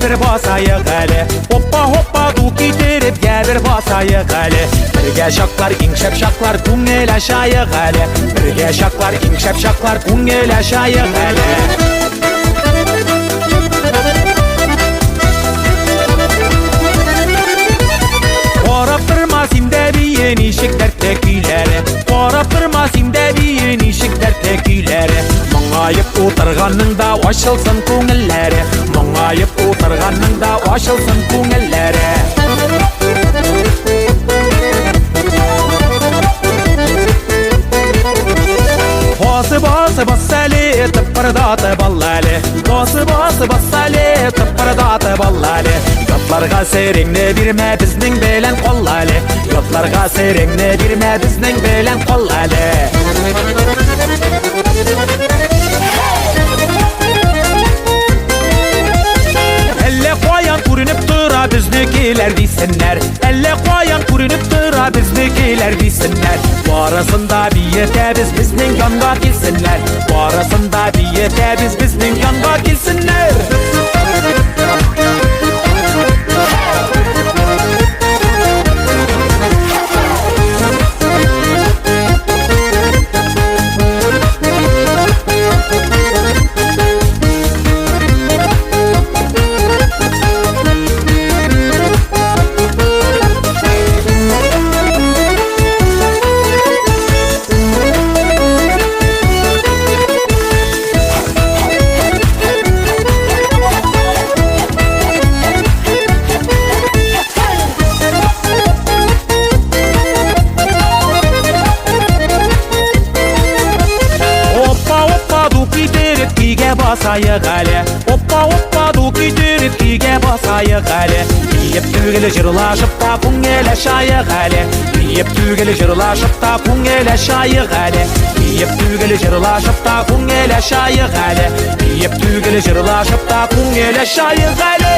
bir basayıq əli. Hoppa hoppa duki derib bir basayıq əli. Birgə şaqlar, inkşəp şaqlar, kungeləşayıq əli. Birgə şaqlar, inkşəp şaqlar, kungeləşayıq əli. Qarab durma simdə bir nişik dərtdəkiləri. Qarab durma simdə bir nişik dərtdəkiləri. Mangayıb oturğanında açılsın ko'ngilləri. Mangayıb oturğanında açılsın ko'ngilləri. Bası basali tıpırdatı ballali. Bası basali tıpırdatı ballali. Yotlarga seringni birme bizning bilan qollali. Yotlarga seringni birme bizning bilan qollali. Elle qo'yan ko'rinib tura biznikilar desinler. Elle qo'yan ko'rinib tura biznikilar desinler. Barasında biyete bizning yonga kelsinler. Barasında biyete bizning yonga kelsinler. Basayıq əli. Hoppa hoppa duki derib kiyə basayıq əli. Deyib tügülü jırlaşıb da kungeləşayıq əli. Deyib tügülü jırlaşıb da kungeləşayıq əli. Deyib tügülü jırlaşıb da kungeləşayıq əli. Deyib tügülü jırlaşıb da kungeləşayıq əli.